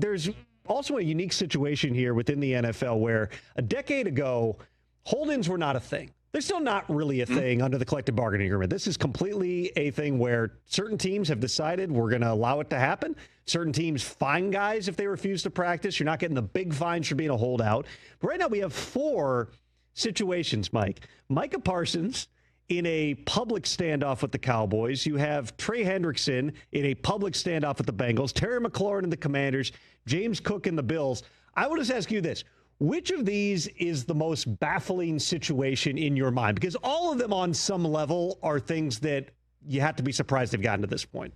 there's also a unique situation here within the NFL where a decade ago, hold-ins were not a thing. They're still not really a thing under the collective bargaining agreement. This is completely a thing where certain teams have decided we're going to allow it to happen. Certain teams fine guys if they refuse to practice. You're not getting the big fines for being a holdout. But right now we have 4 situations, Mike. Micah Parsons in a public standoff with the Cowboys. You have Trey Hendrickson in a public standoff with the Bengals. Terry McLaurin and the Commanders. James Cook and the Bills. I will just ask you this. Which of these is the most baffling situation in your mind? Because all of them on some level are things that you have to be surprised they've gotten to this point.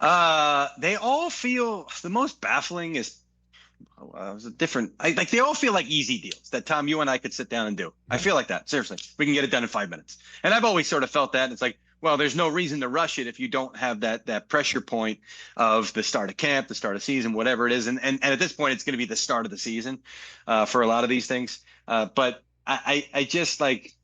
They all feel, the most baffling is they all feel like easy deals that, Tom, you and I could sit down and do. I feel like that. Seriously. We can get it done in 5 minutes. And I've always sort of felt that. It's like, well, there's no reason to rush it if you don't have that pressure point of the start of camp, the start of season, whatever it is. And at this point, it's going to be the start of the season for a lot of these things. But I just like,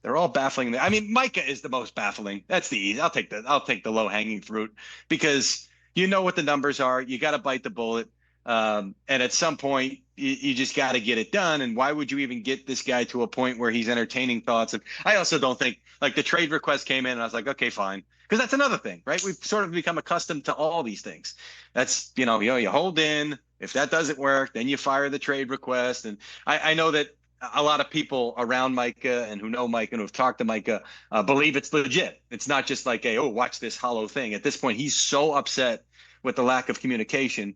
they're all baffling. I mean, Micah is the most baffling. That's the easy. I'll take the low hanging fruit because you know what the numbers are. You got to bite the bullet. And at some point, you just got to get it done. And why would you even get this guy to a point where he's entertaining thoughts? And I also don't think, like, the trade request came in and I was like, okay, fine. Because that's another thing, right? We've sort of become accustomed to all these things. That's, you hold in. If that doesn't work, then you fire the trade request. And I know that a lot of people around Micah and who know Micah and who have talked to Micah believe it's legit. It's not just like, watch this hollow thing. At this point, he's so upset with the lack of communication.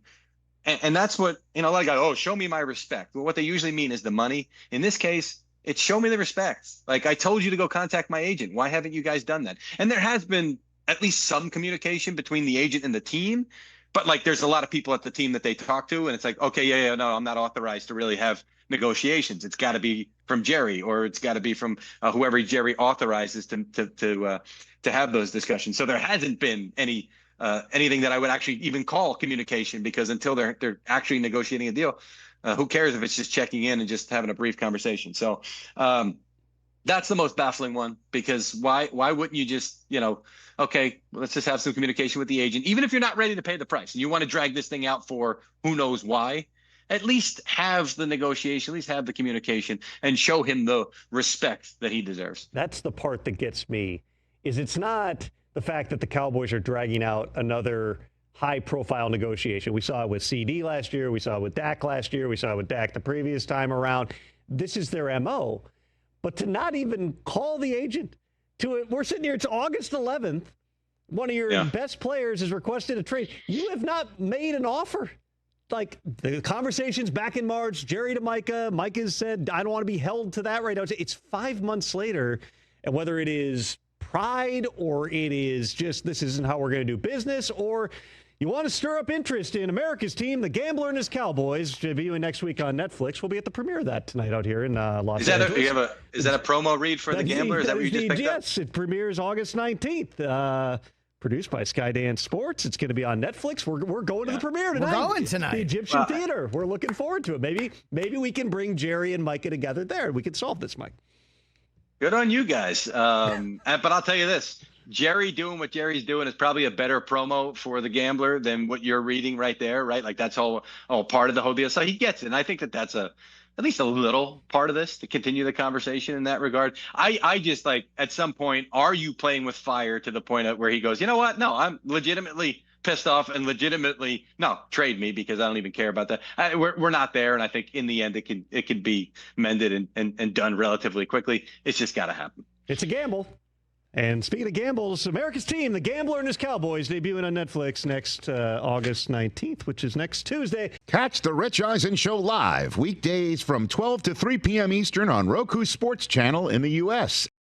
And that's what, like, show me my respect. Well, what they usually mean is the money. In this case, it's show me the respect. Like, I told you to go contact my agent. Why haven't you guys done that? And there has been at least some communication between the agent and the team. But, like, there's a lot of people at the team that they talk to. And it's like, okay, no, I'm not authorized to really have negotiations. It's got to be from Jerry, or it's got to be from whoever Jerry authorizes to have those discussions. So there hasn't been anything that I would actually even call communication, because until they're actually negotiating a deal, who cares if it's just checking in and just having a brief conversation? So that's the most baffling one, because why wouldn't you just, okay, let's just have some communication with the agent, even if you're not ready to pay the price and you want to drag this thing out for who knows why. At least have the negotiation, at least have the communication, and show him the respect that he deserves. That's the part that gets me, is it's not the fact that the Cowboys are dragging out another high-profile negotiation. We saw it with CD last year. We saw it with Dak last year. We saw it with Dak the previous time around. This is their MO. But to not even call the agent, we're sitting here, it's August 11th. One of your best players has requested a trade. You have not made an offer. Like, the conversations back in March, Jerry to Micah. Micah said, I don't want to be held to that right now. It's 5 months later, and whether it is pride or it is just this isn't how we're going to do business, or you want to stir up interest in America's team, the Gambler and his Cowboys, debuting next week on Netflix. We'll be at the premiere of that tonight out here in Los Angeles. Is that a promo read for the Gambler? Is that what you just picked up? Yes, it premieres August 19th. Produced by Skydance Sports. It's going to be on Netflix. We're going to the premiere tonight. We're going tonight. The Egyptian Theater. We're looking forward to it. Maybe we can bring Jerry and Micah together there. We can solve this, Mike. Good on you guys. But I'll tell you this. Jerry doing what Jerry's doing is probably a better promo for the Gambler than what you're reading right there, right? Like, that's all part of the whole deal. So he gets it. And I think that's at least a little part of this to continue the conversation in that regard. I just, like, at some point, are you playing with fire to the point where he goes, you know what? No, I'm legitimately pissed off and legitimately, no, trade me, because I don't even care about that. We're not there. And I think in the end, it can be mended and done relatively quickly. It's just got to happen. It's a gamble. And speaking of gambles, America's team, the Gambler and his Cowboys, debuting on Netflix next August 19th, which is next Tuesday. Catch the Rich Eisen Show live weekdays from 12 to 3 p.m. Eastern on Roku Sports Channel in the U.S.